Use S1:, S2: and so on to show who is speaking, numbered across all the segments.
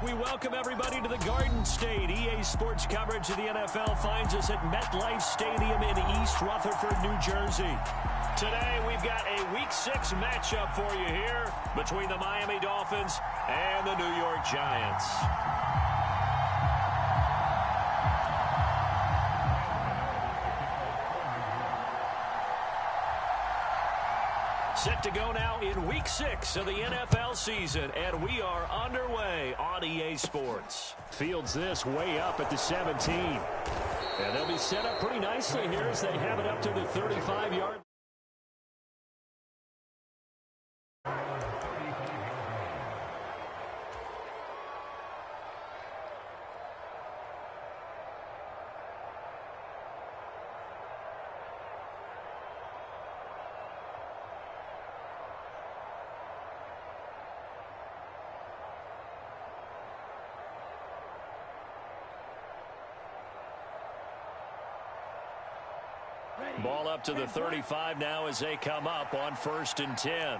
S1: We welcome everybody to the Garden State. EA Sports coverage of the NFL finds us at MetLife Stadium in East Rutherford, New Jersey. Today, we've got a Week 6 matchup for you here between the Miami Dolphins and the New York Giants. Set to go now in Week 6 of the NFL season, and we are underway on EA Sports. Fields this way up at the 17. And they'll be set up pretty nicely here as they have it up to the 35-yard. Ball up to the 35 now as they come up on 1st and 10.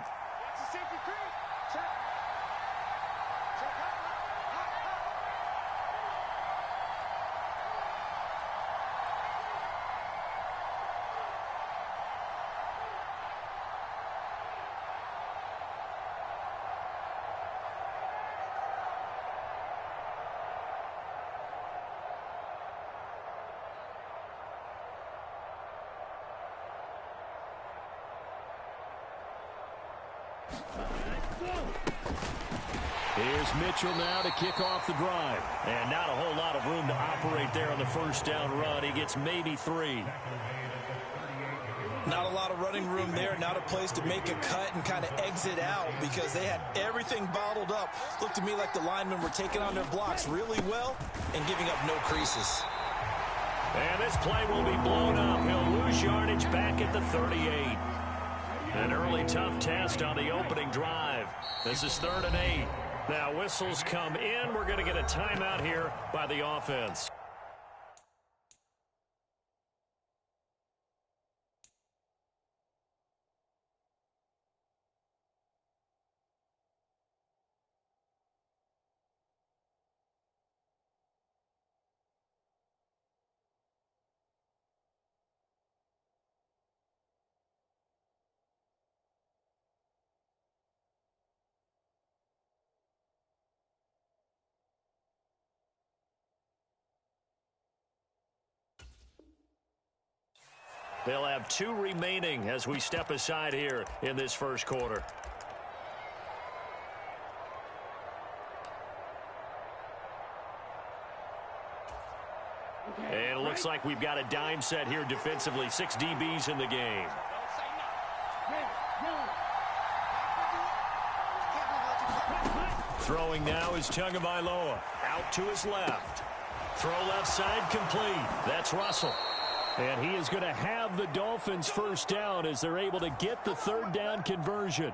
S1: Here's Mitchell now to kick off the drive. And not a whole lot of room to operate there on the first down run. He gets maybe 3.
S2: Not a lot of running room there. Not a place to make a cut and kind of exit out because they had everything bottled up. Looked to me like the linemen were taking on their blocks really well and giving up no creases.
S1: And this play will be blown up. He'll lose yardage back at the 38. An early tough test on the opening drive. This is 3rd and 8. Now whistles come in. We're going to get a timeout here by the offense. They'll have 2 remaining as we step aside here in this first quarter. And it looks like we've got a dime set here defensively. 6 DBs in the game. Throwing now is Tagovailoa. Out to his left. Throw left side complete. That's Russell. And he is going to have the Dolphins first down as they're able to get the 3rd down conversion.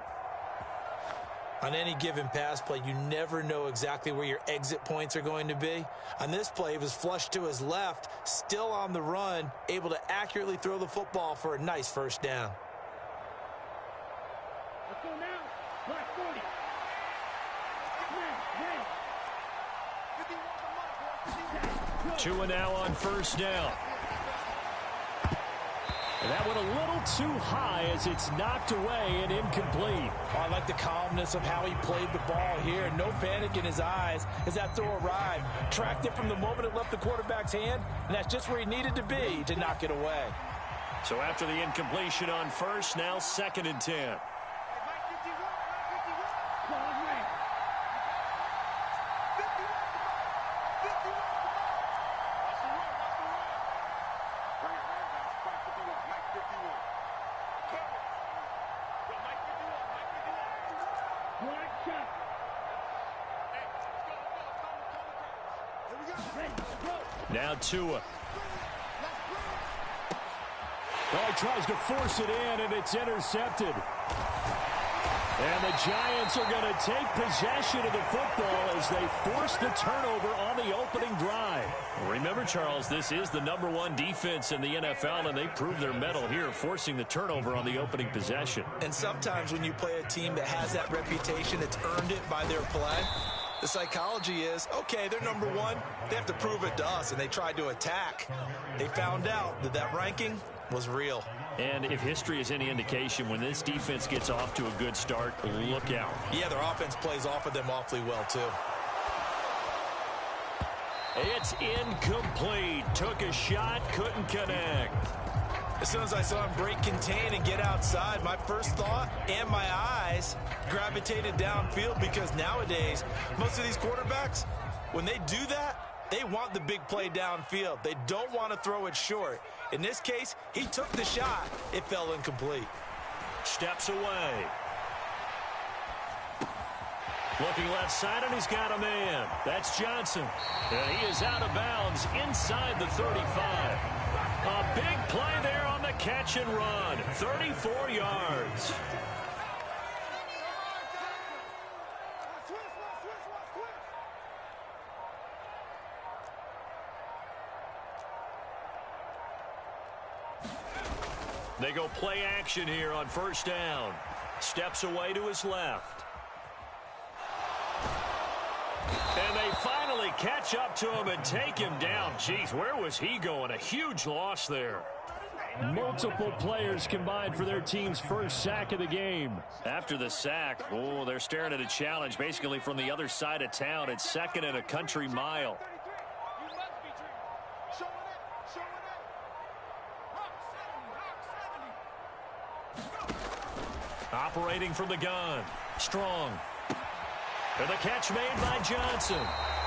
S2: On any given pass play, you never know exactly where your exit points are going to be. On this play, it was flushed to his left, still on the run, able to accurately throw the football for a nice first down.
S3: Let's go now. Black 40.
S1: 2 and now on first down. And that went a little too high as it's knocked away and incomplete.
S2: Oh, I like the calmness of how he played the ball here. No panic in his eyes as that throw arrived. Tracked it from the moment it left the quarterback's hand, and that's just where he needed to be to knock it away.
S1: So after the incompletion on first, now 2nd and 10. Now Tua. Well, he tries to force it in, and it's intercepted. And the Giants are going to take possession of the football as they force the turnover on the opening drive. Remember, Charles, this is the #1 defense in the NFL, and they proved their mettle here, forcing the turnover on the opening possession.
S2: And sometimes when you play a team that has that reputation, it's earned it by their play. The psychology is, okay, they're number one. They have to prove it to us, and they tried to attack. They found out that that ranking was real.
S1: And if history is any indication, when this defense gets off to a good start, look out.
S2: Yeah, their offense plays off of them awfully well, too.
S1: It's incomplete. Took a shot, couldn't connect.
S2: As soon as I saw him break contain and get outside, my first thought and my eyes gravitated downfield, because nowadays, most of these quarterbacks, when they do that, they want the big play downfield. They don't want to throw it short. In this case, he took the shot. It fell incomplete.
S1: Steps away. Looking left side, and he's got a man. That's Johnson. And he is out of bounds inside the 35. A big play there on the catch and run. 34 yards. They go play action here on first down. Steps away to his left. And they finally catch up to him and take him down. Jeez, where was he going? A huge loss there. Multiple players combined for their team's first sack of the game. After the sack, oh, they're staring at a challenge basically from the other side of town. It's second and a country mile. Operating from the gun. Strong. And the catch made by Johnson.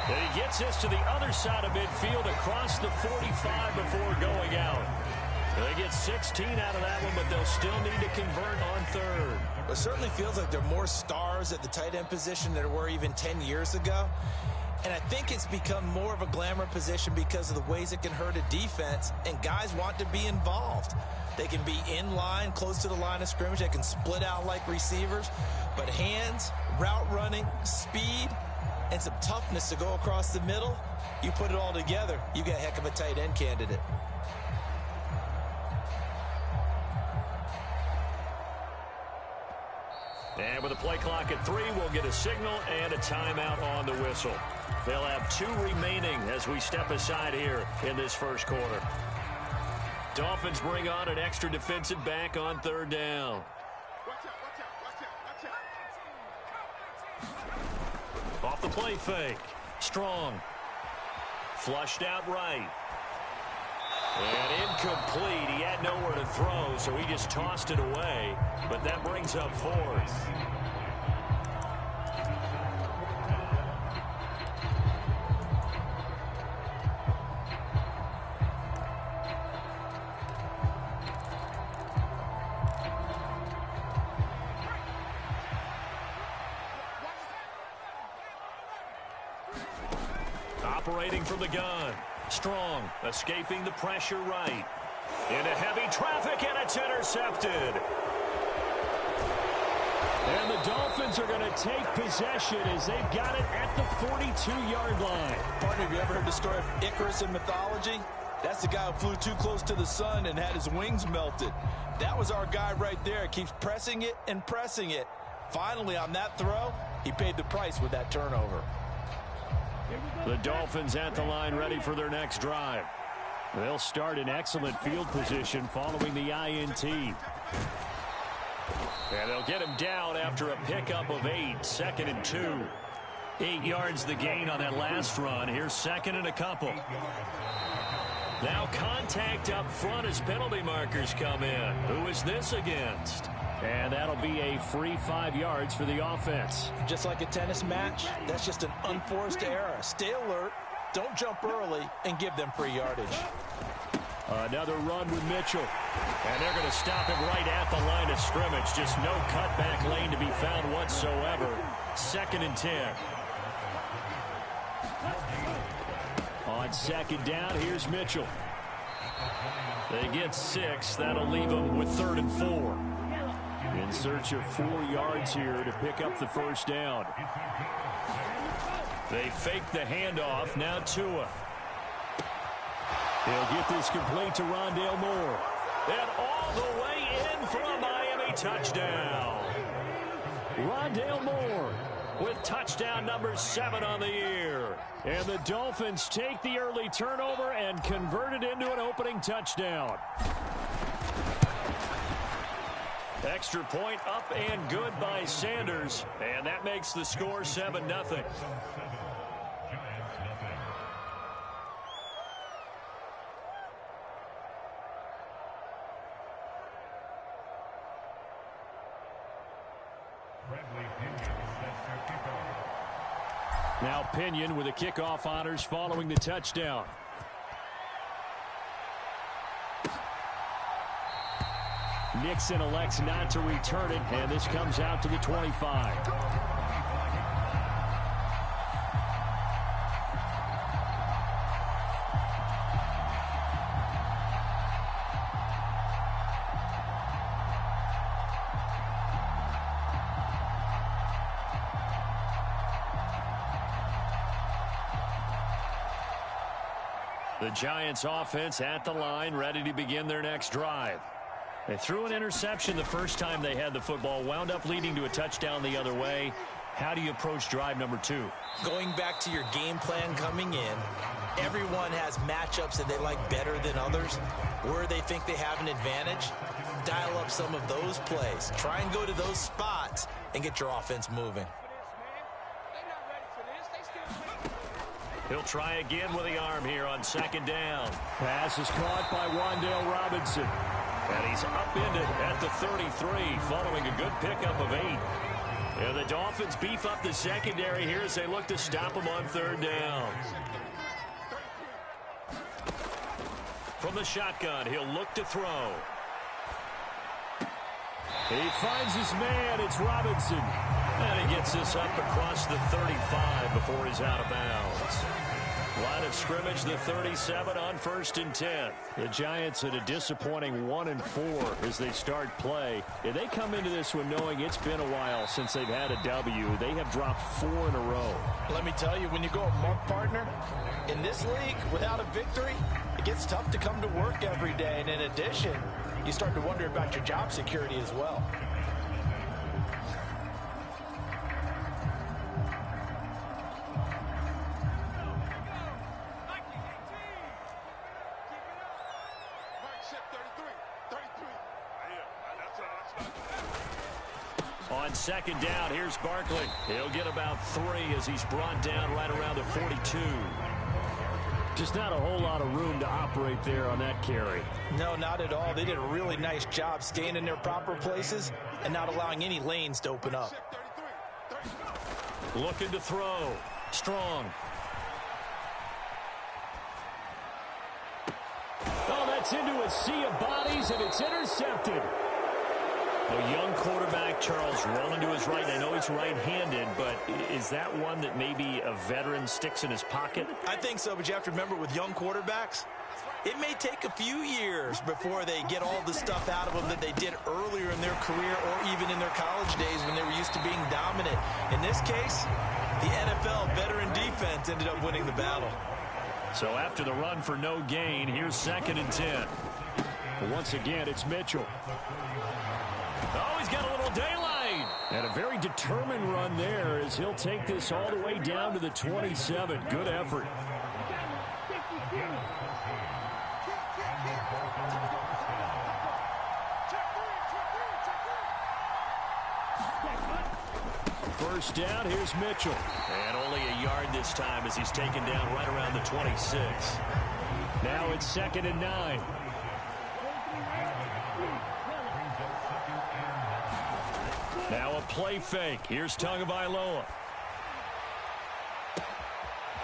S1: And he gets this to the other side of midfield across the 45 before going out. They get 16 out of that one, but they'll still need to convert on third.
S2: It certainly feels like there are more stars at the tight end position than there were even 10 years ago. And I think it's become more of a glamour position because of the ways it can hurt a defense, and guys want to be involved. They can be in line, close to the line of scrimmage. They can split out like receivers. But hands, route running, speed, and some toughness to go across the middle, you put it all together, you get a heck of a tight end candidate.
S1: And with a play clock at 3, we'll get a signal and a timeout on the whistle. They'll have 2 remaining as we step aside here in this first quarter. Dolphins bring on an extra defensive back on third down. Off the play fake. Strong. Flushed out right. And incomplete. He had nowhere to throw, so he just tossed it away. But that brings up fourth. Operating from the gun. Strong, escaping the pressure right. Into heavy traffic, and it's intercepted. And the Dolphins are going to take possession as they've got it at the 42-yard line.
S2: Partner, have you ever heard the story of Icarus in mythology? That's the guy who flew too close to the sun and had his wings melted. That was our guy right there. Keeps pressing it and pressing it. Finally, on that throw, he paid the price with that turnover.
S1: The Dolphins at the line ready for their next drive. They'll start in excellent field position following the INT. And they'll get him down after a pickup of 8, 2nd and 2. 8 yards the gain on that last run. Here's 2nd and a couple. Now contact up front as penalty markers come in. Who is this against? And that'll be a free 5 yards for the offense.
S2: Just like a tennis match, that's just an unforced error. Stay alert, don't jump early, and give them free yardage.
S1: Another run with Mitchell. And they're going to stop him right at the line of scrimmage. Just no cutback lane to be found whatsoever. 2nd and 10. On 2nd down, here's Mitchell. They get 6. That'll leave them with 3rd and 4. In search of 4 yards here to pick up the first down. They fake the handoff. Now Tua. He'll get this complete to Rondale Moore. And all the way in for a Miami touchdown. Rondale Moore with touchdown number 7 on the year. And the Dolphins take the early turnover and convert it into an opening touchdown. Extra point up and good by Sanders. And that makes the score 7-0. Now Pinion with the kickoff honors following the touchdown. Nixon elects not to return it, and this comes out to the 25. The Giants offense at the line, ready to begin their next drive. They threw an interception the first time they had the football, wound up leading to a touchdown the other way. How do you approach drive number 2?
S2: Going back to your game plan coming in, everyone has matchups that they like better than others. Where they think they have an advantage, dial up some of those plays. Try and go to those spots and get your offense moving.
S1: He'll try again with the arm here on second down. Pass is caught by Wan'Dale Robinson. And he's upended at the 33 following a good pickup of 8. And the Dolphins beef up the secondary here as they look to stop him on third down. From the shotgun, he'll look to throw. He finds his man. It's Robinson. And he gets this up across the 35 before he's out of bounds. Line of scrimmage, the 37 on 1st and 10. The Giants at a disappointing 1-4 as they start play. And they come into this one knowing it's been a while since they've had a W. They have dropped 4 in a row.
S2: Let me tell you, when you go a month partner, in this league, without a victory, it gets tough to come to work every day. And in addition, you start to wonder about your job security as well.
S1: On second down, here's Barkley. He'll get about 3 as he's brought down right around the 42. Just not a whole lot of room to operate there on that carry.
S2: No, not at all. They did a really nice job staying in their proper places and not allowing any lanes to open up.
S1: Looking to throw. Strong. Oh, that's into a sea of bodies, and it's intercepted. A young quarterback, Charles, rolling to his right. I know he's right-handed, but is that one that maybe a veteran sticks in his pocket?
S2: I think so, but you have to remember with young quarterbacks, it may take a few years before they get all the stuff out of them that they did earlier in their career or even in their college days when they were used to being dominant. In this case, the NFL veteran defense ended up winning the battle.
S1: So after the run for no gain, here's 2nd and 10. But once again, it's Mitchell. Oh, he's got a little daylight. And a very determined run there as he'll take this all the way down to the 27. Good effort. First down, here's Mitchell. And only a yard this time as he's taken down right around the 26. Now it's 2nd and 9. Now a play fake. Here's Tagovailoa.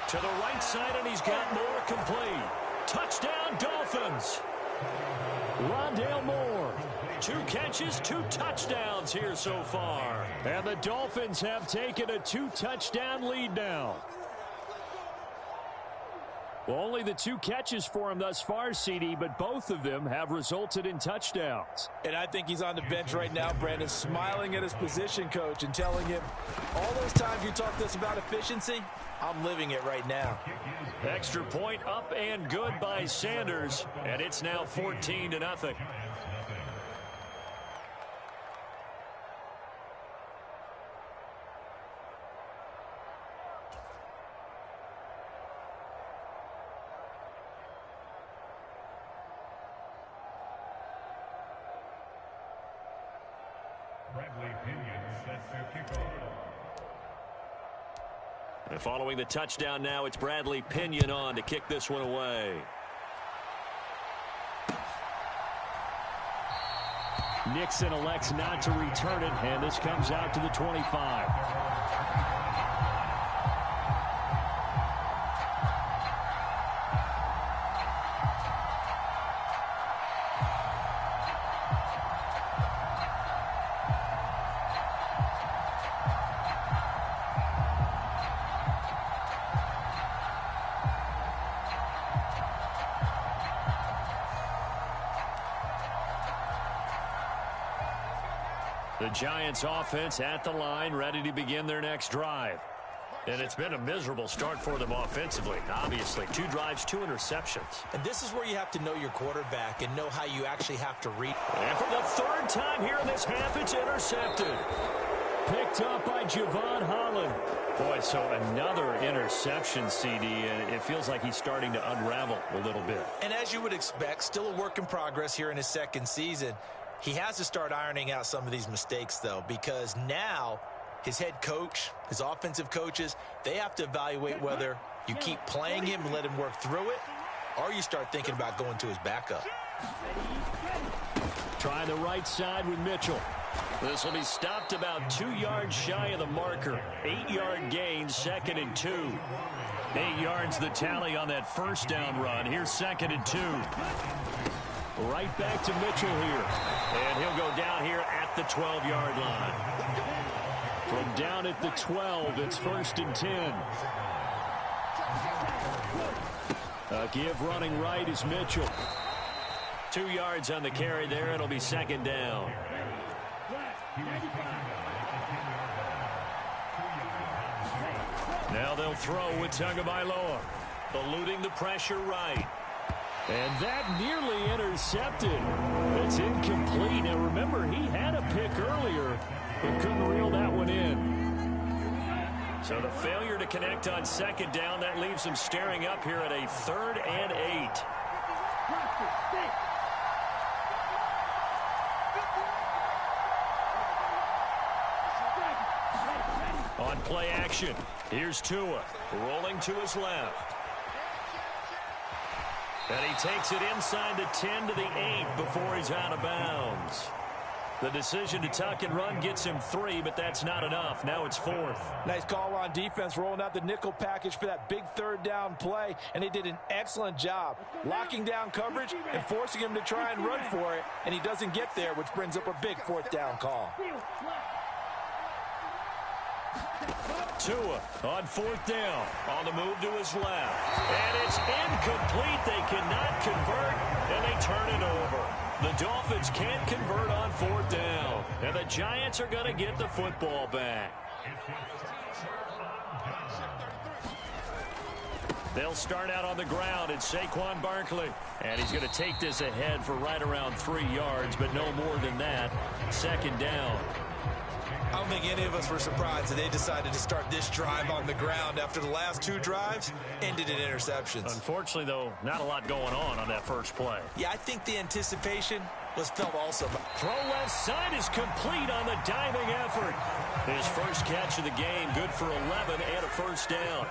S1: To the right side, and he's got more complete. Touchdown, Dolphins. Rondale Moore. 2 catches, 2 touchdowns here so far. And the Dolphins have taken a 2-touchdown lead now. Well, only the 2 catches for him thus far, CD, but both of them have resulted in touchdowns.
S2: And I think he's on the bench right now, Brandon, smiling at his position coach and telling him, all those times you talked to us about efficiency, I'm living it right now.
S1: Extra point up and good by Sanders, and it's now 14-0. And following the touchdown now, it's Bradley Pinion on to kick this one away. Nixon elects not to return it, and this comes out to the 25. The Giants offense at the line, ready to begin their next drive. And it's been a miserable start for them offensively. Obviously, 2 drives, 2 interceptions.
S2: And this is where you have to know your quarterback and know how you actually have to read.
S1: And for the 3rd time here in this half, it's intercepted. Picked up by Javon Holland. Boy, so another interception, CD, and it feels like he's starting to unravel a little bit.
S2: And as you would expect, still a work in progress here in his 2nd season. He has to start ironing out some of these mistakes, though, because now his head coach, his offensive coaches, they have to evaluate whether you keep playing him and let him work through it, or you start thinking about going to his backup.
S1: Trying the right side with Mitchell. This will be stopped about 2 yards shy of the marker. 8-yard gain, 2nd and 2. 8 yards the tally on that 1st down run. Here's 2nd and 2. Right back to Mitchell here. And he'll go down here at the 12-yard line. From down at the 12, it's 1st and 10. A give running right is Mitchell. 2 yards on the carry there. It'll be 2nd down. Now they'll throw with Tagovailoa. Eluding the pressure right. And that nearly intercepted. It's incomplete. And remember, he had a pick earlier, but couldn't reel that one in. So the failure to connect on 2nd down, that leaves him staring up here at a 3rd and 8. On play action, here's Tua, rolling to his left. And he takes it inside the 10 to the 8 before he's out of bounds. The decision to tuck and run gets him 3, but that's not enough. Now it's 4th.
S2: Nice call on defense, rolling out the nickel package for that big 3rd down play, and they did an excellent job locking down coverage and forcing him to try and run for it, and he doesn't get there, which brings up a big 4th down call.
S1: Tua on 4th down, on the move to his left. And it's incomplete. They cannot convert, and they turn it over. The Dolphins can't convert on 4th down, and the Giants are going to get the football back. They'll start out on the ground. It's Saquon Barkley, and he's going to take this ahead for right around 3 yards, but no more than that. 2nd down.
S2: I don't think any of us were surprised that they decided to start this drive on the ground after the last 2 drives ended in interceptions.
S1: Unfortunately, though, not a lot going on that first play.
S2: Yeah, I think the anticipation was felt also.
S1: Throw left side is complete on the diving effort. His first catch of the game, good for 11 and a 1st down.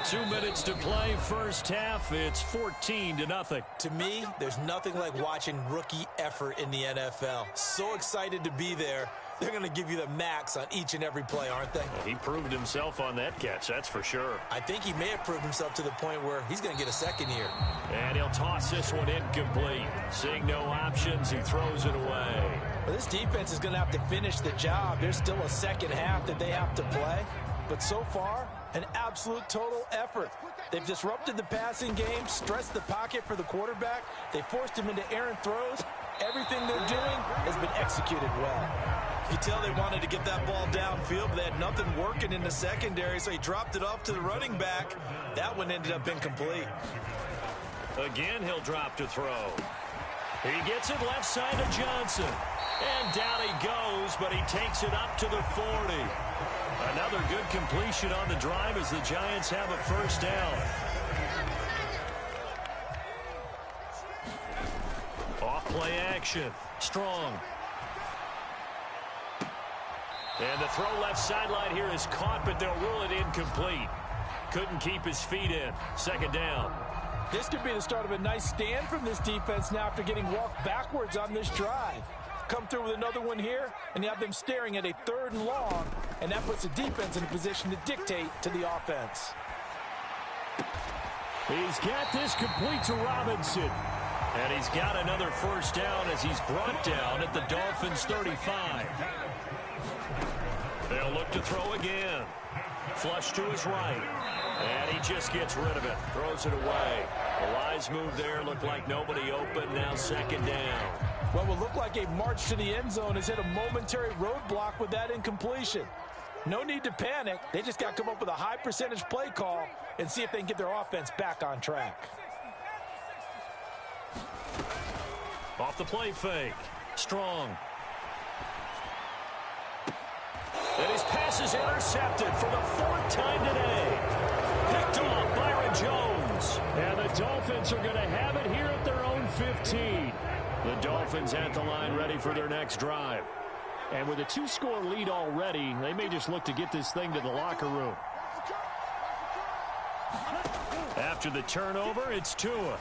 S1: 2 minutes to play, first half. It's 14-0.
S2: To me, there's nothing like watching rookie effort in the NFL. So excited to be there. They're going to give you the max on each and every play, aren't they?
S1: He proved himself on that catch, that's for sure.
S2: I think he may have proved himself to the point where he's going to get a 2nd here.
S1: And he'll toss this one incomplete. Seeing no options, he throws it away.
S2: Well, this defense is going to have to finish the job. There's still a 2nd half that they have to play. But so far, an absolute total effort. They've disrupted the passing game, stressed the pocket for the quarterback. They forced him into errant throws. Everything they're doing has been executed well. You tell they wanted to get that ball downfield, but they had nothing working in the secondary, so he dropped it off to the running back. That one ended up incomplete.
S1: Again, he'll drop to throw. He gets it left side to Johnson. And down he goes, but he takes it up to the 40. Another good completion on the drive as the Giants have a 1st down. Off play action. Strong. And the throw left sideline here is caught, but they'll rule it incomplete. Couldn't keep his feet in. Second down.
S2: This could be the start of a nice stand from this defense now after getting walked backwards on this drive. Come through with another one here, and you have them staring at a 3rd and long, and that puts the defense in a position to dictate to the offense.
S1: He's got this complete to Robinson. And he's got another first down as he's brought down at the Dolphins' 35. They'll look to throw again. Flush to his right. And he just gets rid of it. Throws it away. A wise move there. Looked like nobody open. Now second down.
S2: What will look like a march to the end zone has hit a momentary roadblock with that incompletion. No need to panic. They just got to come up with a high percentage play call and see if they can get their offense back on track.
S1: Off the play fake. Strong. And his pass is intercepted for the 4th time today. Picked off Byron Jones. And the Dolphins are going to have it here at their own 15. The Dolphins at the line ready for their next drive. And with a 2-score lead already, they may just look to get this thing to the locker room. After the turnover, it's Tua.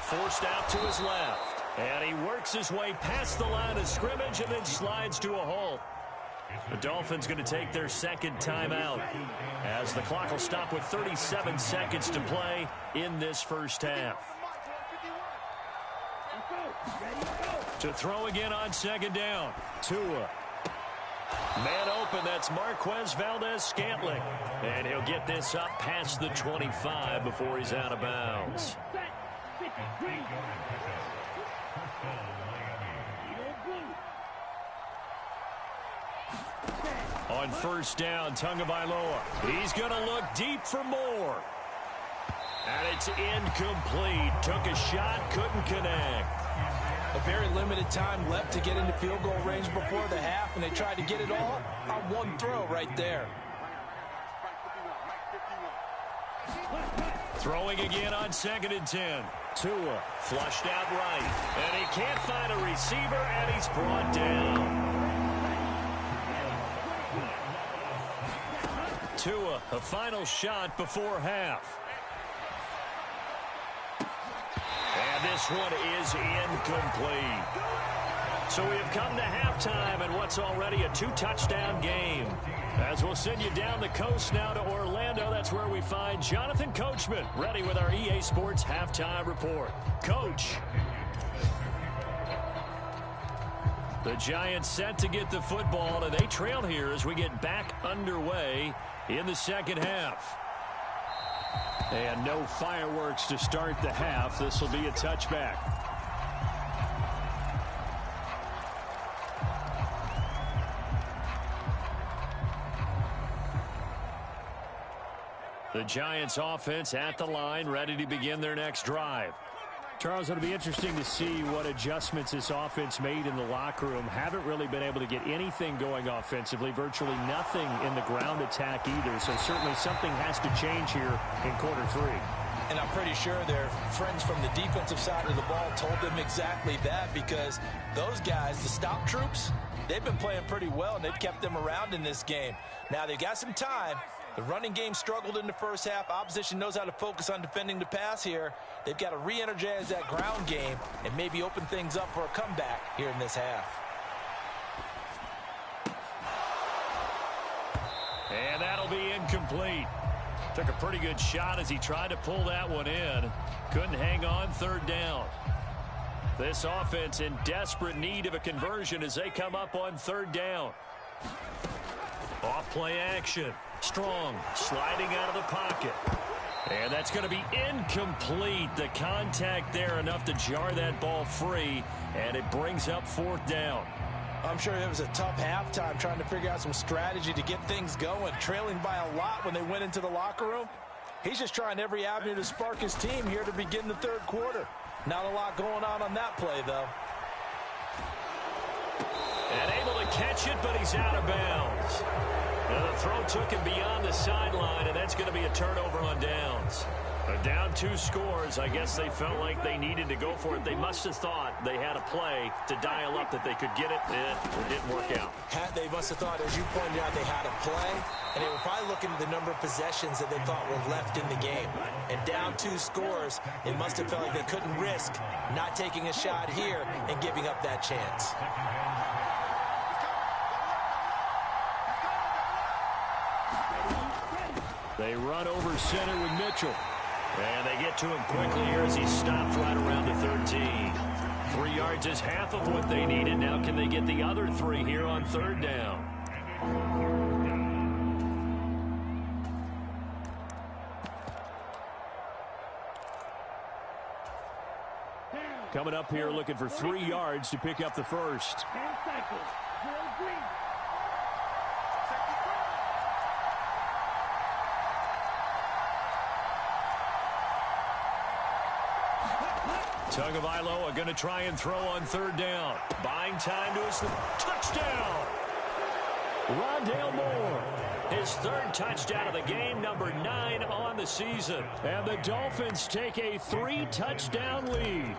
S1: Forced out to his left. And he works his way past the line of scrimmage and then slides to a halt. The Dolphins going to take their second timeout as the clock will stop with 37 seconds to play in this first half. To throw again on second down. Tua. Man open, that's Marquez Valdez-Scantling. And he'll get this up past the 25 before he's out of bounds. On first down, Tagovailoa. He's going to look deep for more. And it's incomplete. Took a shot, couldn't connect.
S2: A very limited time left to get into field goal range before the half, and they tried to get it all on one throw right there.
S1: Throwing again on 2nd and 10. Tua flushed out right. And he can't find a receiver, and he's brought down. Tua, a final shot before half. And this one is incomplete. So we have come to halftime in what's already a 2-touchdown game. As we'll send you down the coast now to Orlando, that's where we find Jonathan Coachman ready with our EA Sports Halftime Report. Coach. The Giants set to get the football, and they trail here as we get back underway in the second half. And no fireworks to start the half. This will be a touchback. The Giants offense at the line, ready to begin their next drive. Charles, it'll be interesting to see what adjustments this offense made in the locker room. Haven't really been able to get anything going offensively, virtually nothing in the ground attack either. So certainly something has to change here in quarter 3.
S2: And I'm pretty sure their friends from the defensive side of the ball told them exactly that, because those guys, the stop troops, they've been playing pretty well, and they've kept them around in this game. Now they've got some time. The running game struggled in the first half. Opposition knows how to focus on defending the pass here. They've got to re-energize that ground game and maybe open things up for a comeback here in this half.
S1: And that'll be incomplete. Took a pretty good shot as he tried to pull that one in. Couldn't hang on, 3rd down. This offense in desperate need of a conversion as they come up on 3rd down. Off play action. Strong, sliding out of the pocket. And that's going to be incomplete. The contact there enough to jar that ball free, and it brings up 4th down.
S2: I'm sure it was a tough halftime trying to figure out some strategy to get things going, trailing by a lot when they went into the locker room. He's just trying every avenue to spark his team here to begin the 3rd quarter. Not a lot going on that play, though.
S1: And able to catch it, but he's out of bounds. Now the throw took him beyond the sideline, and that's going to be a turnover on downs. Down 2 scores. I guess they felt like they needed to go for it. They must have thought they had a play to dial up that they could get it. It didn't work out.
S2: They must have thought, as you pointed out, they had a play, and they were probably looking at the number of possessions that they thought were left in the game. And down 2 scores, it must have felt like they couldn't risk not taking a shot here and giving up that chance.
S1: They run over center with Mitchell. And they get to him quickly here as he stops right around the 13. 3 yards is half of what they needed. Now can they get the other 3 here on 3rd down? Coming up here looking for 3 yards to pick up the first. Tagovailoa going to try and throw on 3rd down. Buying time to his touchdown. Rondale Moore, his 3rd touchdown of the game, number 9 on the season. And the Dolphins take a 3-touchdown lead.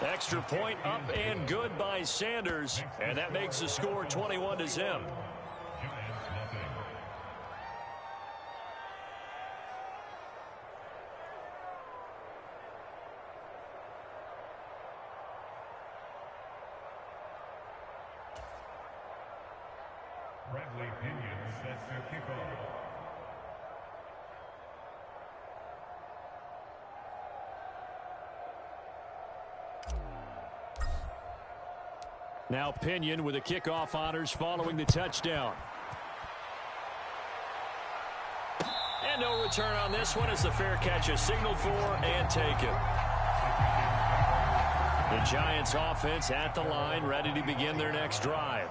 S1: Extra point up and good by Sanders. And that makes the score 21-0. Now Pinion with the kickoff honors following the touchdown. And no return on this one as the fair catch is signaled for and taken. The Giants offense at the line, ready to begin their next drive.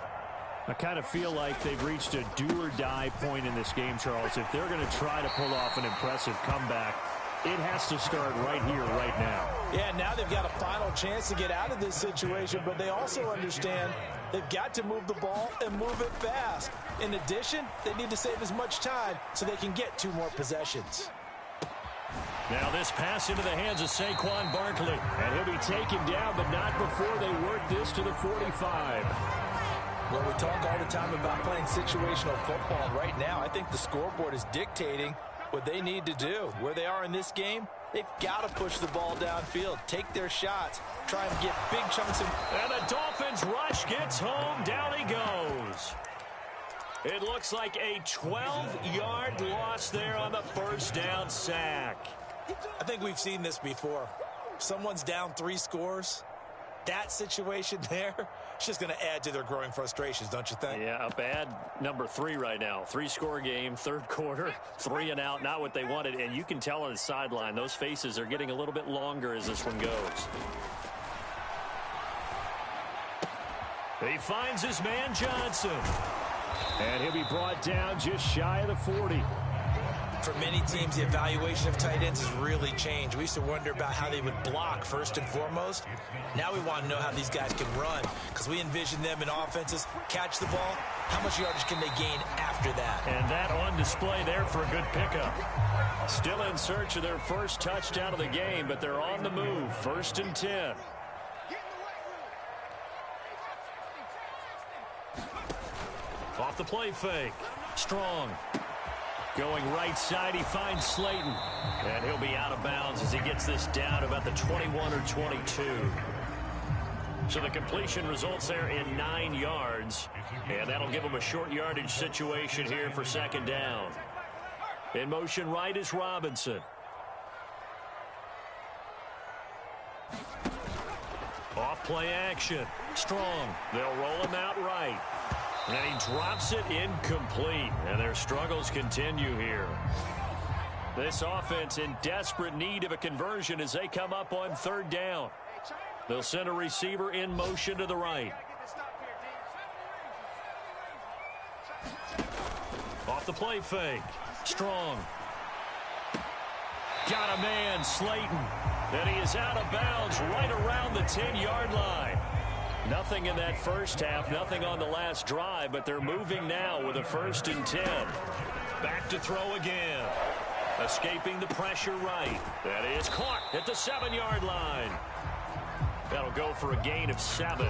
S1: I kind of feel like they've reached a do-or-die point in this game, Charles. If they're going to try to pull off an impressive comeback, it has to start right here, right now.
S2: Yeah, now they've got a final chance to get out of this situation, but they also understand they've got to move the ball and move it fast. In addition, they need to save as much time so they can get 2 more possessions.
S1: Now this pass into the hands of Saquon Barkley, and he'll be taken down, but not before they work this to the 45.
S2: Well, we talk all the time about playing situational football. Right now, I think the scoreboard is dictating what they need to do. Where they are in this game, they've got to push the ball downfield, take their shots, try and get big chunks of...
S1: And the Dolphins rush gets home. Down he goes. It looks like a 12-yard loss there on the 1st down sack.
S2: I think we've seen this before. Someone's down 3 scores. That situation there, it's just going to add to their growing frustrations, don't you think?
S1: Yeah, a bad number 3 right now. 3-score game, 3rd quarter, 3 and out, not what they wanted. And you can tell on the sideline, those faces are getting a little bit longer as this one goes. He finds his man Johnson. And he'll be brought down just shy of the 40.
S2: For many teams, the evaluation of tight ends has really changed. We used to wonder about how they would block first and foremost. Now we want to know how these guys can run, because we envision them in offenses catch the ball. How much yardage can they gain after that?
S1: And that on display there for a good pickup. Still in search of their first touchdown of the game, but they're on the move. 1st and 10. Off the play fake. Strong. Going right side, he finds Slayton. And he'll be out of bounds as he gets this down about the 21 or 22. So the completion results there in 9 yards. And that'll give him a short yardage situation here for 2nd down. In motion right is Robinson. Off play action. Strong. They'll roll him out right. And he drops it incomplete. And their struggles continue here. This offense in desperate need of a conversion as they come up on 3rd down. They'll send a receiver in motion to the right. Off the play fake. Strong. Got a man, Slayton. And he is out of bounds right around the 10-yard line. Nothing in that first half, nothing on the last drive, but they're moving now with a 1st and 10. Back to throw again. Escaping the pressure right. That is caught at the 7-yard line. That'll go for a gain of 7,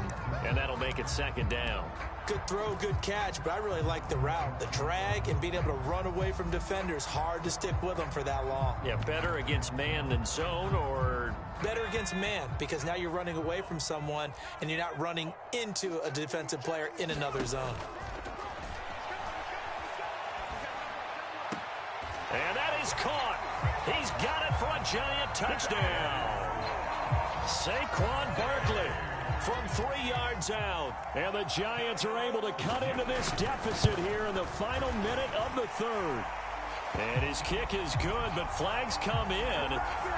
S1: and that'll make it 2nd down.
S2: Good throw, good catch, but I really like the route. The drag and being able to run away from defenders, hard to stick with them for that long.
S1: Yeah, better against man than zone, or?
S2: Better against man, because now you're running away from someone and you're not running into a defensive player in another zone.
S1: And that is caught. He's got it for a Giant touchdown. Saquon Barkley from 3 yards out. And the Giants are able to cut into this deficit here in the final minute of the 3rd. And his kick is good, but flags come in.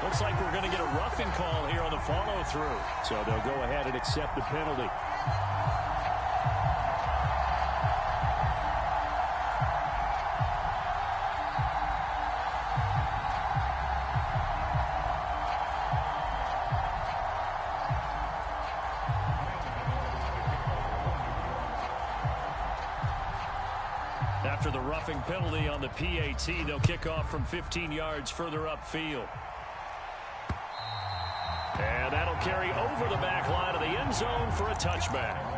S1: Looks like we're going to get a roughing call here on the follow-through. So they'll go ahead and accept the penalty. After the roughing penalty on the PAT, they'll kick off from 15 yards further upfield. And that'll carry over the back line of the end zone for a touchback.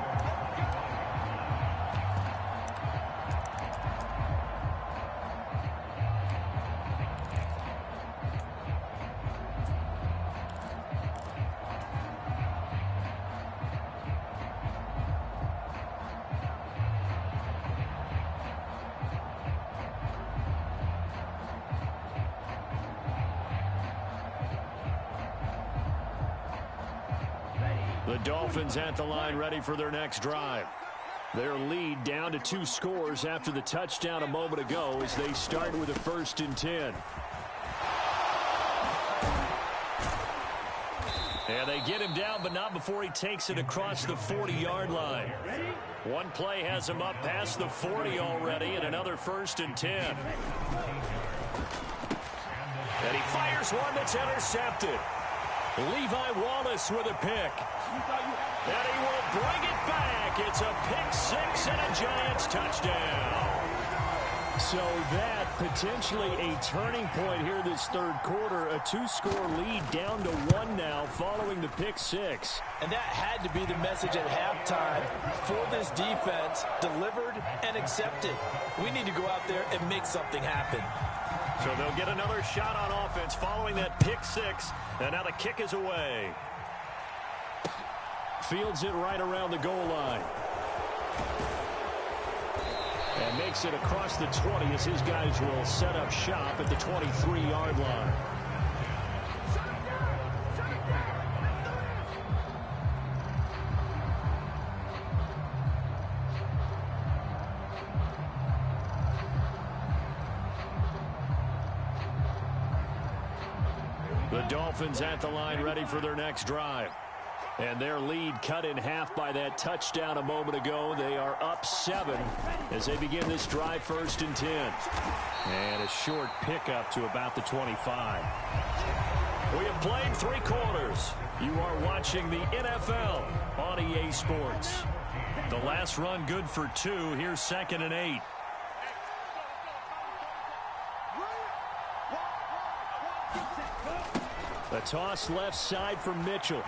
S1: The Dolphins at the line ready for their next drive. Their lead down to 2 scores after the touchdown a moment ago as they start with a 1st and 10. And they get him down, but not before he takes it across the 40-yard line. One play has him up past the 40 already, and another 1st and 10. And he fires one that's intercepted. Levi Wallace with a pick. And he will bring it back. It's a pick 6 and a Giants touchdown. So that potentially a turning point here this 3rd quarter. A 2-score lead down to 1 now following the pick 6.
S2: And that had to be the message at halftime for this defense. Delivered and accepted. We need to go out there and make something happen.
S1: So they'll get another shot on offense following that pick 6. And now the kick is away. Fields it right around the goal line. And makes it across the 20 as his guys will set up shop at the 23-yard line. The Dolphins at the line ready for their next drive. And their lead cut in half by that touchdown a moment ago. They are up 7 as they begin this drive 1st and 10. And a short pickup to about the 25. We have played 3 quarters. You are watching the NFL on EA Sports. The last run good for 2. Here's 2nd and 8. The toss left side for Mitchell.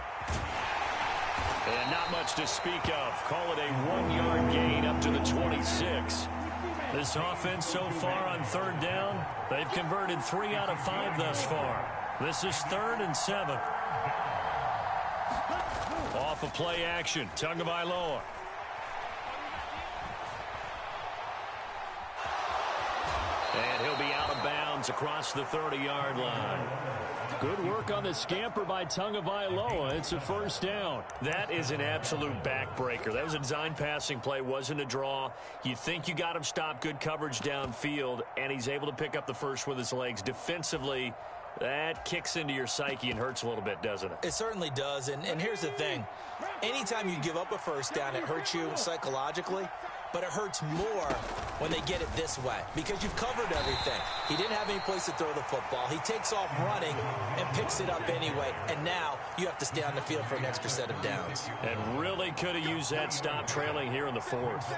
S1: And not much to speak of. Call it a 1-yard gain up to the 26. This offense so far on 3rd down, they've converted 3 out of 5 thus far. This is 3rd and 7. Off of play action, Tagovailoa. And he'll be out of bounds across the 30-yard line. Good work on the scamper by Tagovailoa. It's a 1st down. That is an absolute backbreaker. That was a design passing play, wasn't a draw. You think you got him stopped, good coverage downfield, and he's able to pick up the first with his legs. Defensively, that kicks into your psyche and hurts a little bit, doesn't it?
S2: It certainly does, and here's the thing. Anytime you give up a 1st down, it hurts you psychologically. but it hurts more when they get it this way because you've covered everything. He didn't have any place to throw the football. He takes off running and picks it up anyway, and now you have to stay on the field for an extra set of downs.
S1: And really could have used that stop trailing here in the fourth.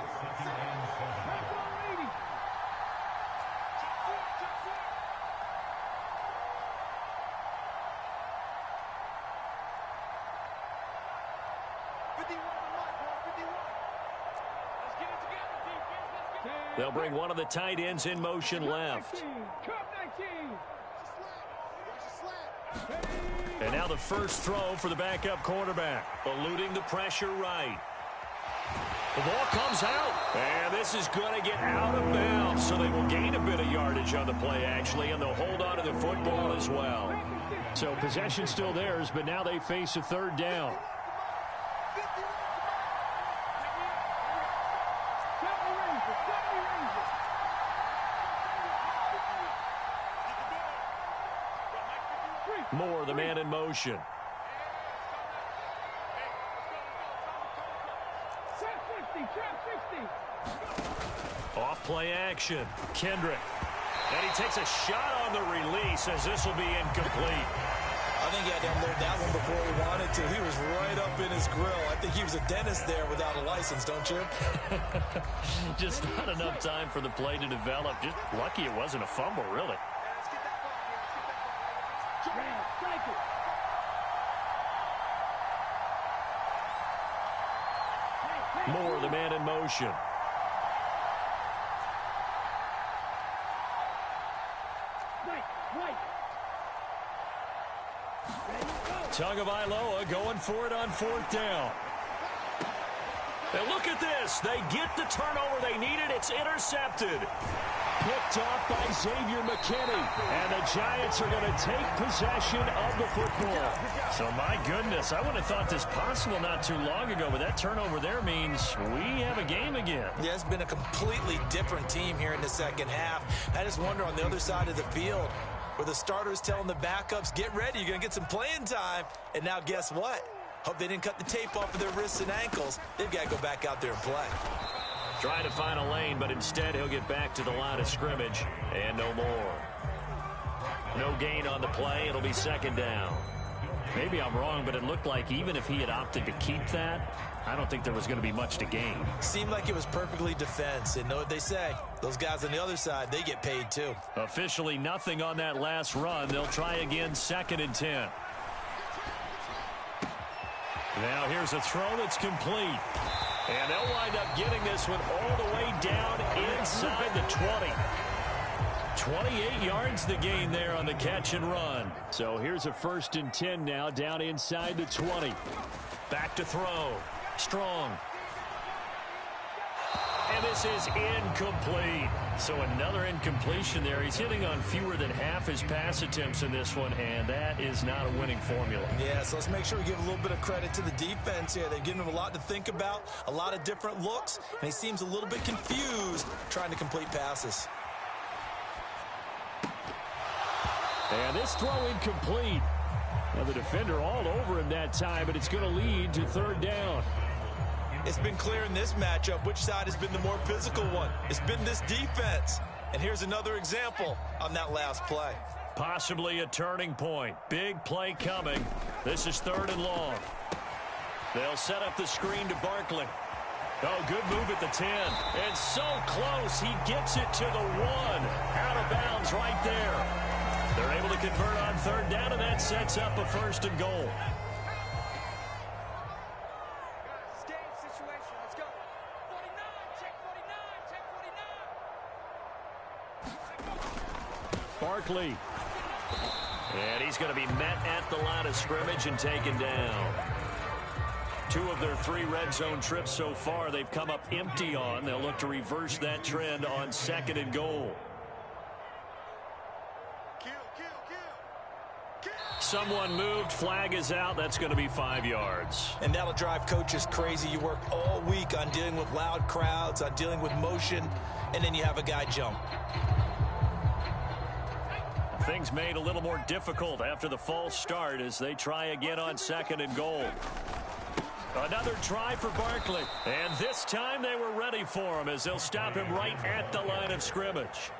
S1: They'll bring one of the tight ends in motion left. And now the first throw for the backup quarterback, eluding the pressure right. The ball comes out, and this is going to get out of bounds, so they will gain a bit of yardage on the play, actually, and they'll hold on to the football as well. So possession still theirs, but now they face a third down. Moore, the man in motion. Off play action. Kendrick. And he takes a shot on the release as this will be incomplete.
S2: I think he had to unload that one before he wanted to. He was right up in his grill. I think he was a dentist there without a license, don't you?
S1: Just not enough time for the play to develop. Just lucky it wasn't a fumble, really. Moore, the man in motion. Tagovailoa going for it on fourth down. And look at this. They get the turnover they needed. It's intercepted. Picked off by Xavier McKinney. And the Giants are going to take possession of the football. So, my goodness, I would have thought this possible not too long ago, but that turnover there means we have a game again.
S2: Yeah, it's been a completely different team here in the second half. I just wonder on the other side of the field, where the starters telling the backups, get ready, you're going to get some playing time. And now guess what? Hope they didn't cut the tape off of their wrists and ankles. They've got to go back out there and play.
S1: Trying to find a lane, but instead he'll get back to the line of scrimmage. And no more. No gain on the play. It'll be second down. Maybe I'm wrong, but it looked like even if he had opted to keep that, I don't think there was going to be much to gain.
S2: Seemed like it was perfectly defense. And know what they say? Those guys on the other side, they get paid too.
S1: Officially nothing on that last run. They'll try again, 2nd and 10. Now here's a throw that's complete. And they'll wind up getting this one all the way down inside the 20. 28 yards the gain there on the catch and run. So here's a 1st and 10 now down inside the 20. Back to throw. Strong. And this is incomplete. So another incompletion there. He's hitting on fewer than half his pass attempts in this one, and that is not a winning formula.
S2: Yeah, so let's make sure we give a little bit of credit to the defense here. They've given him a lot to think about, a lot of different looks, and he seems a little bit confused trying to complete passes.
S1: And this throw incomplete. Now the defender all over him that time, but it's going to lead to 3rd down.
S2: It's been clear in this matchup which side has been the more physical one. It's been this defense. And here's another example on that last play.
S1: Possibly a turning point. Big play coming. This is 3rd and long. They'll set up the screen to Barkley. Oh, good move at the 10. And so close. He gets it to the 1. Out of bounds right there. They're able to convert on 3rd down, and that sets up a 1st and goal. Barkley. And he's going to be met at the line of scrimmage and taken down. 2 of their 3 red zone trips so far they've come up empty on. They'll look to reverse that trend on 2nd and goal. Someone moved. Flag is out. That's going to be 5 yards.
S2: And that'll drive coaches crazy. You work all week on dealing with loud crowds, on dealing with motion, and then you have a guy jump.
S1: Things made a little more difficult after the false start as they try again on 2nd and goal. Another try for Barkley. And this time they were ready for him as they'll stop him right at the line of scrimmage.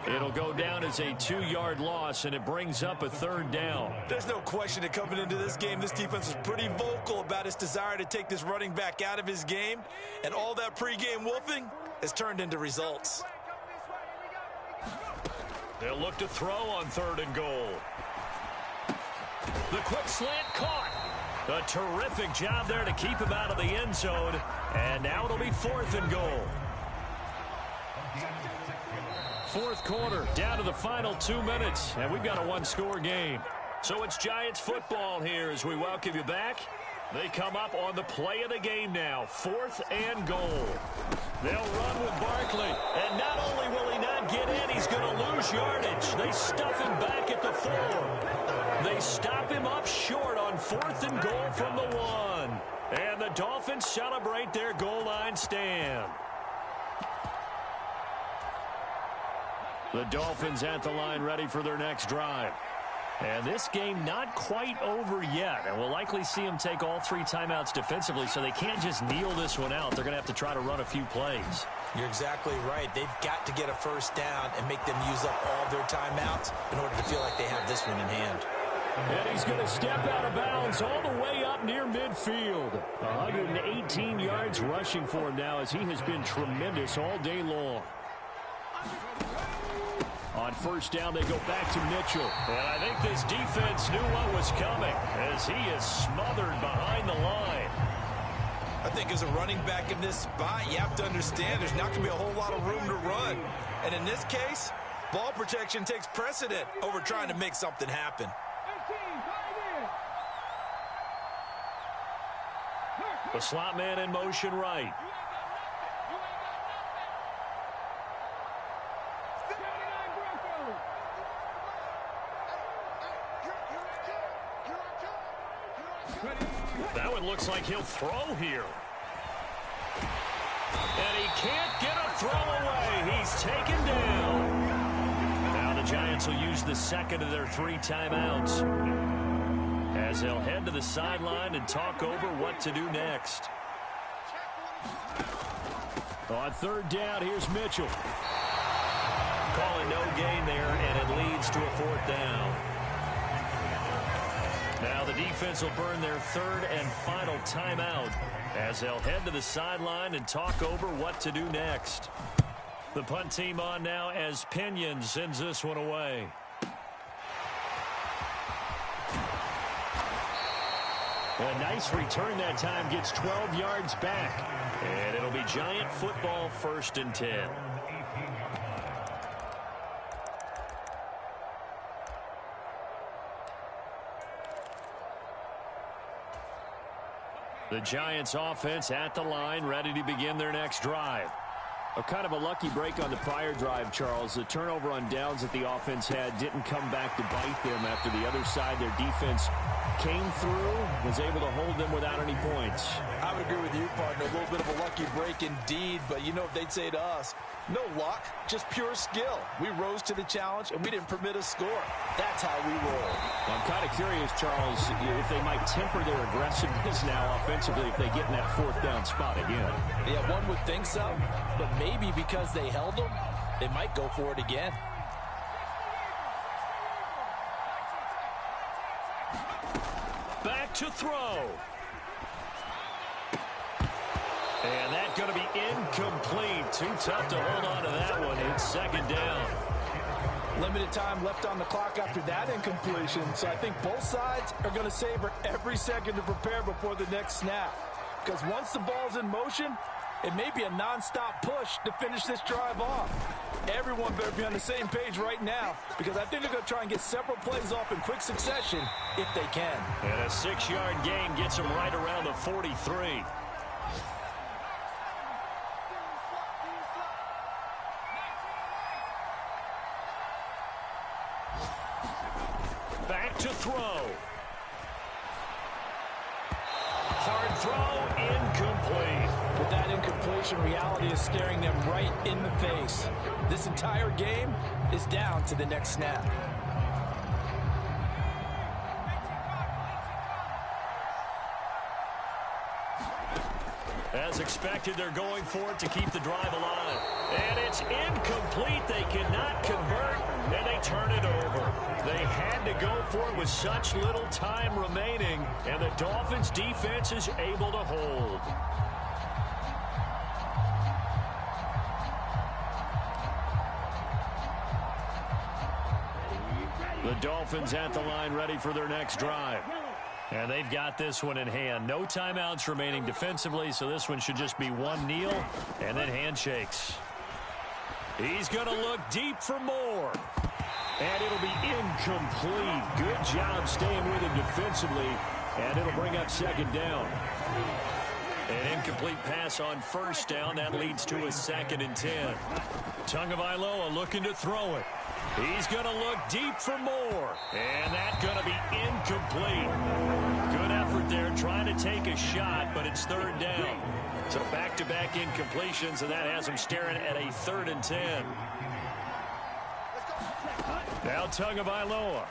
S1: It'll go down as a 2-yard loss, and it brings up a 3rd down.
S2: There's no question that coming into this game, this defense is pretty vocal about its desire to take this running back out of his game. And all that pregame wolfing has turned into results.
S1: They'll look to throw on 3rd and goal. The quick slant caught. A terrific job there to keep him out of the end zone. And now it'll be 4th and goal. 4th quarter, down to the final 2 minutes. And we've got a 1-score game. So it's Giants football here as we welcome you back. They come up on the play of the game now. 4th and goal. They'll run with Barkley. And not only will he not get in, he's going to lose yardage. They stuff him back at the 4. They stop him up short on 4th and goal from the 1. And the Dolphins celebrate their goal line stand. The Dolphins at the line ready for their next drive. And this game not quite over yet. And we'll likely see them take all 3 timeouts defensively, so they can't just kneel this one out. They're going to have to try to run a few plays.
S2: You're exactly right. They've got to get a 1st down and make them use up all their timeouts in order to feel like they have this one in hand.
S1: And he's going to step out of bounds all the way up near midfield. 118 yards rushing for him now as he has been tremendous all day long. On 1st down, they go back to Mitchell. And I think this defense knew what was coming as he is smothered behind the line.
S2: I think as a running back in this spot, you have to understand there's not going to be a whole lot of room to run. And in this case, ball protection takes precedent over trying to make something happen.
S1: The slot man in motion right. That one looks like he'll throw here. And he can't get a throw away. He's taken down. Now the Giants will use the 2nd of their 3 timeouts as they'll head to the sideline and talk over what to do next. On 3rd down, here's Mitchell. Calling no gain there, and it leads to a 4th down. Now the defense will burn their 3rd and final timeout as they'll head to the sideline and talk over what to do next. The punt team on now as Pinion sends this one away. A nice return that time, gets 12 yards back. And it'll be Giant football 1st and 10. The Giants offense at the line, ready to begin their next drive. A kind of a lucky break on the prior drive, Charles. The turnover on downs that the offense had didn't come back to bite them after the other side. Their defense came through, was able to hold them without any points.
S2: I would agree with you, partner. A little bit of a lucky break indeed, but you know what they'd say to us? No luck, just pure skill. We rose to the challenge, and we didn't permit a score. That's how we roll.
S1: Well, I'm kind of curious, Charles, if they might temper their aggressiveness now offensively if they get in that 4th down spot again.
S2: Yeah, one would think so, but maybe because they held them, they might go for it again.
S1: Back to throw. And that's going to be incomplete. Too tough to hold on to that one. It's 2nd down.
S2: Limited time left on the clock after that incompletion, so I think both sides are going to savor every second to prepare before the next snap. Because once the ball's in motion, it may be a non-stop push to finish this drive off. Everyone better be on the same page right now, because I think they're going to try and get several plays off in quick succession if they can.
S1: And a 6-yard gain gets them right around the 43. Back to throw. Hard throw, incomplete.
S2: With that incompletion, reality is staring them right in the face. This entire game is down to the next snap.
S1: As expected, they're going for it to keep the drive alive. And it's incomplete. They cannot convert, and they turn it over. They had to go for it with such little time remaining, and the Dolphins' defense is able to hold. The Dolphins at the line ready for their next drive. And they've got this one in hand. No timeouts remaining defensively, so this one should just be one kneel and then handshakes. He's going to look deep for more. And it'll be incomplete. Good job staying with him defensively, and it'll bring up second down. An incomplete pass on first down. That leads to a 2nd and 10. Tagovailoa looking to throw it. He's going to look deep for more. And that's going to be incomplete. Good effort there trying to take a shot, but it's 3rd down. So back-to-back incompletions, and that has him staring at a 3rd and 10. Now Tagovailoa.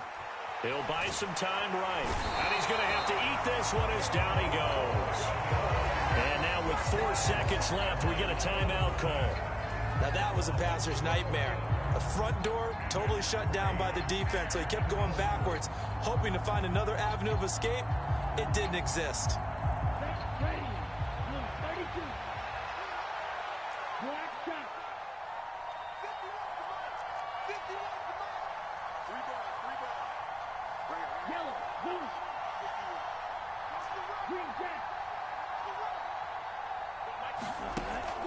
S1: He'll buy some time right. And he's going to have to eat this one as down he goes. And now with 4 seconds left, we get a timeout call.
S2: Now that was a passer's nightmare. The front door totally shut down by the defense, so he kept going backwards, hoping to find another avenue of escape. It didn't exist.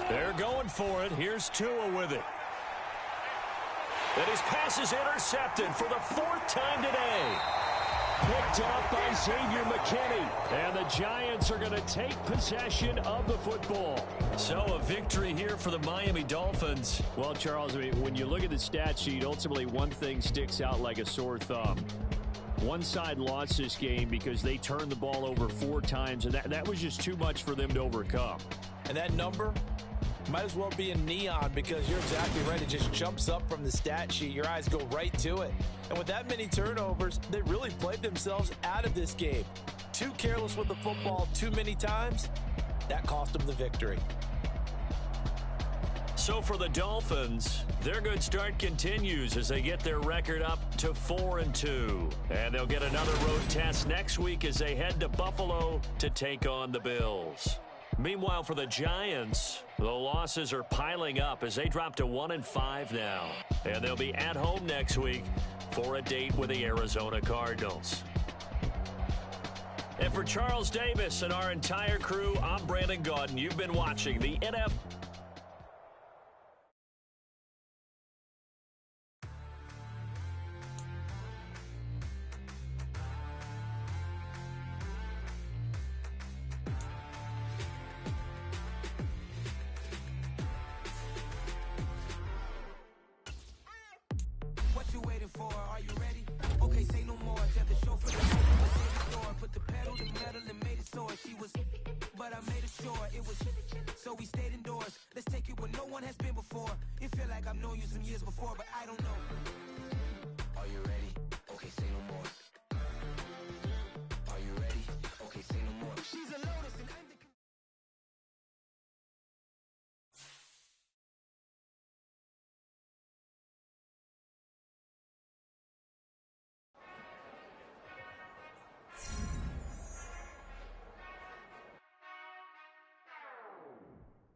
S1: They're going for it. Here's Tua with it. And his pass is intercepted for the 4th time today. Picked up by Xavier McKinney. And the Giants are going to take possession of the football. So a victory here for the Miami Dolphins. Well, Charles, I mean, when you look at the stat sheet, ultimately one thing sticks out like a sore thumb. One side lost this game because they turned the ball over 4 times, and that was just too much for them to overcome.
S2: And that number might as well be in neon, because you're exactly right. It just jumps up from the stat sheet. Your eyes go right to it. And with that many turnovers, they really played themselves out of this game. Too careless with the football too many times. That cost them the victory.
S1: So for the Dolphins, their good start continues as they get their record up to 4-2. And they'll get another road test next week as they head to Buffalo to take on the Bills. Meanwhile, for the Giants, the losses are piling up as they drop to 1-5 now. And they'll be at home next week for a date with the Arizona Cardinals. And for Charles Davis and our entire crew, I'm Brandon Gaudin. You've been watching the NFL.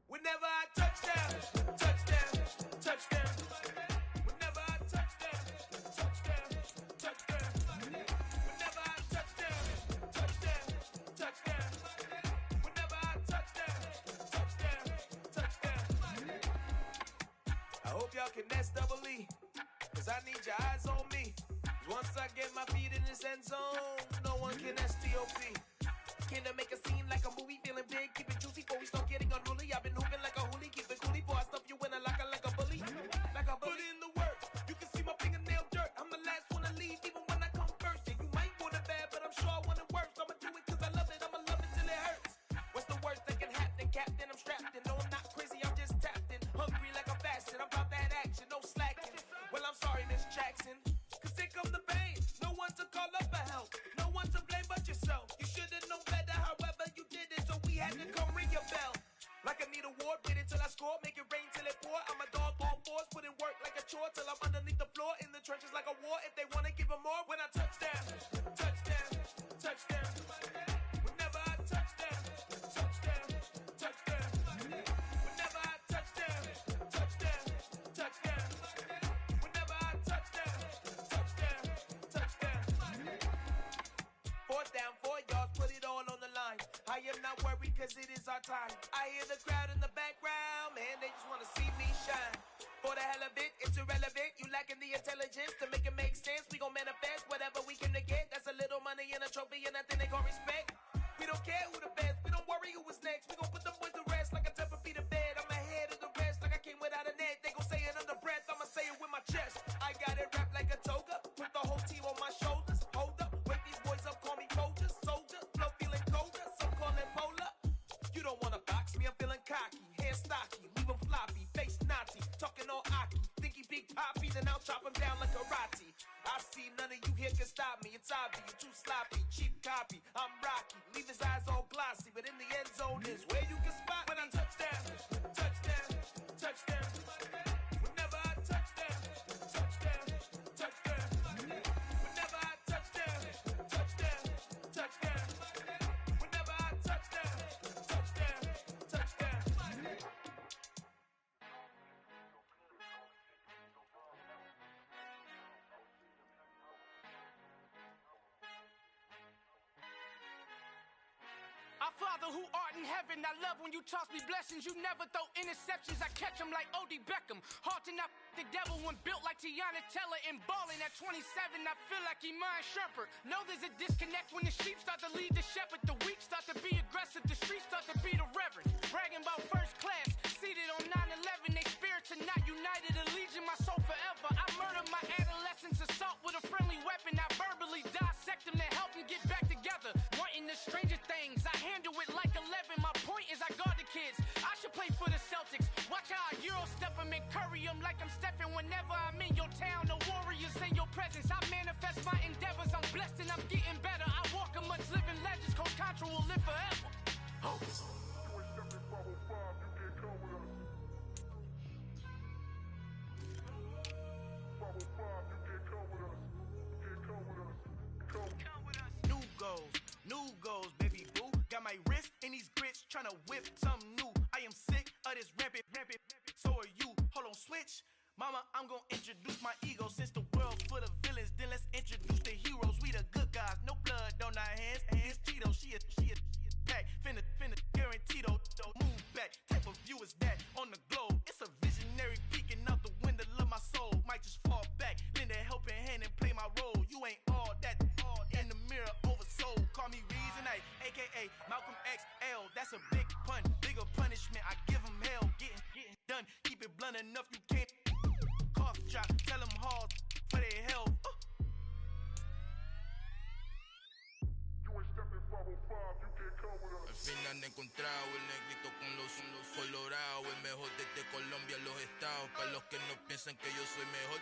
S4: Whenever I touchdown, touchdown, touchdown. Whenever I touchdown, touchdown, touchdown. Whenever I touchdown, touchdown, touchdown. Whenever I touchdown, touchdown, touchdown. I hope y'all can nest double E, cause I need your eyes on me. Once I get my feet in this end zone, no one can STOP. Can I make a scene like a movie, feeling big, keep it juicy before we start getting unruly. I've been hooping like a hoolie, keep it coolie before I stuff you in a locker like a bully. Like a bully. Put in the work, you can see my fingernail dirt. I'm the last one to leave, even when I come first. Yeah, you might want it bad, but I'm sure I want it worse. I'ma do it cause I love it, I'ma love it till it hurts. What's the worst that can happen, Captain? I'm strapped in, no I'm not crazy, I'm just tapped in. Hungry like a fashion, I'm about that action, no slacking. Well, I'm sorry, Miss Jackson, cause here come the pain. No one to call up for help, no one to blame but yourself. You should've known better, however you did it, so we had to come ring your bell. wanna give them more when I touch down. Touchdown, touchdown. Whenever I touch down, touchdown, touchdown. Whenever I touch down, touchdown, touchdown. Whenever I touch down, touchdown, touchdown. 4th down, 4 yards, put it all on the line. I am not worried cause it is our time. I hear the crowd in the background, man, they just wanna see me shine. For the hell of it, it's irrelevant. You lacking the intelligence to make it make sense. We gon' manifest whatever we came to get. That's a little money and a trophy and nothing they gon' respect. We don't care who the best, we don't worry who was next. We gon' put them boys to rest like a temper feet of bed. I'm ahead of the rest like I came without a net. They gon' say it under breath, I'ma say it with my chest. I got it wrapped like a toga, put the whole team on my shoulders. Hold up, wake these boys up, call me Folger, soldier. Flow feeling colder, some call it polar. You don't wanna box me, I'm feeling cocky. Hair stocky, leave him floppy, face naughty. Talking all aki, think he big poppy, then I'll chop him down like karate. I see none of you here can stop me. It's obvious, you too sloppy, cheap copy. I'm Rocky, leave his eyes all glossy, but in the end zone is where you can spot when I touch down, touchdown, touchdown. Whenever I touch down, touchdown, touchdown. Whenever I touch down, touchdown, touchdown. Whenever I touch down, touchdown, touchdown.
S5: Our Father who art in heaven, I love when you toss me blessings. You never throw interceptions, I catch them like O.D. Beckham. Hard to knock the devil when built like Tiana Teller. And balling at 27, I feel like Iman Shumpert. Know there's a disconnect when the sheep start to lead the shepherd. The weak start to be aggressive, the streets start to be the reverend. Bragging about first class, seated on 9/11. They spirits are not united, a legion, my soul forever. I murdered my adolescence, assault with a friendly weapon. I verbally dissect them to help them get back together. Wanting the stranger things, I handle it like 11. My point is I guard the kids. I should play for the Celtics. Watch how I Euro step them and curry them like I'm Stephen. Whenever I'm in your town, the Warriors in your presence. I manifest my endeavors. I'm blessed and I'm getting better. I walk amongst living legends. Coach Contra will live forever. Oh.
S4: New goals, baby boo. Got my wrist in these grits, tryna whip something new. I am sick of this rampant. So are you. Hold on, switch. Mama, I'm gonna introduce my ego. Since the world full of villains, then let's introduce the heroes. We the good guys, no blood on our hands. Hands Tito, she a pack. Finna, guaranteed though. Move back, type of view is that on the globe. It's a visionary peeking out the window of my soul. Might just fall back, lend a helping hand and play my role. You ain't all that in the mirror oversold. Call me Reason A, aka Malcolm XL. That's a big pun, bigger punishment. I give him hell, getting done. Keep it blunt enough, you can't cough drop. Tell them hard for their health.
S6: Al fin han encontrado el negrito con los colorados, el mejor desde Colombia a los estados. Para los que no piensan que yo soy mejor,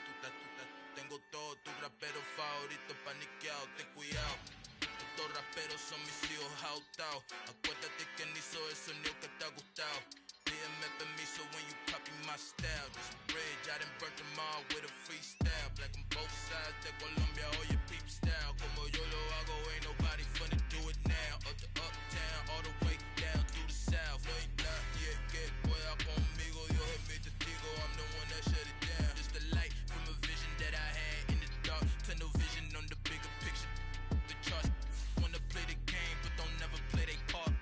S6: tengo todo, tus raperos favoritos paniqueados, ten cuidado. Estos raperos son mis hijos jautados. Acuérdate quién hizo el sonido que te ha gustado. Pídeme permiso when you copy my style. This bridge, I done burnt them all with a freestyle. Black on both sides de Colombia, oye peep style. Como yo lo hago, ain't nobody finna do it now. Up to uptown, all the way down through the south. No hay nadie que pueda conmigo, Dios es mi testigo. I'm the one that shut it down. Just the light from a vision that I had in the dark. Tunnel vision on the bigger picture. The charts wanna play the game, but don't never play their part.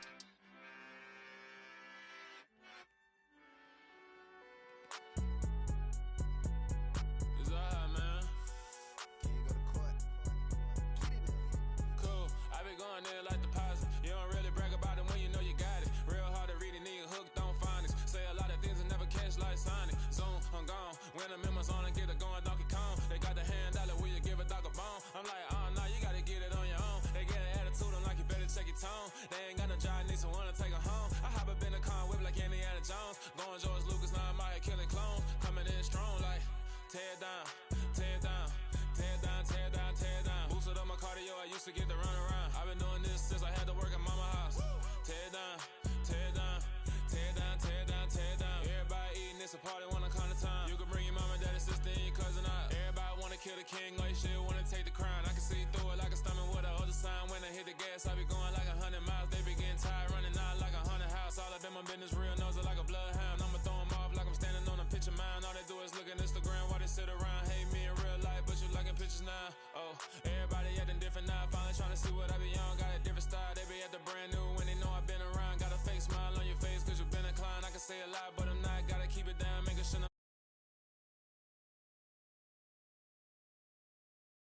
S7: Going there like deposit. You don't really brag about it when you know you got it. Real hard to read a nigga hooked on phonics. Say a lot of things and never catch like Sonic. Zone, I'm gone. When I'm in my zone and get it going Donkey Kong. They got the hand dollar, will you give a dog a bone? I'm like, oh no, you gotta get it on your own. They get an attitude, I'm like, you better check your tone. They ain't got no job, need someone to take her home. I hop up in a car whip like Indiana Jones. Going George Lucas, now I'm out here killing clones. Coming in strong like, tear down, tear down. Tear down, tear down, tear down. Boosted up my cardio, I used to get to run around. I've been doing this since I had to work at mama house. Tear down, tear down, tear down, tear down, tear down. Everybody eating, it's a party, wanna come to time. You can bring your mama, daddy, sister, and your cousin out. Everybody wanna kill kill the king, like shit, wanna take the crown. I can see through it like a stomach with a other sign. When I hit the gas, I be going like 100 miles. They be getting tired, running out like 100 house. All up in my business, real nose like a bloodhound. I'ma throw 'em off like I'm standing on a picture mound. All they do is look at Instagram while they sit around. Hate me in real life, but you liking pictures now. Oh, everybody acting different now. Finally trying to see what I be on. Got a different style, they be at the brand new when they know I've been around. Got a fake smile on your face cause you been inclined. I can say a lot, but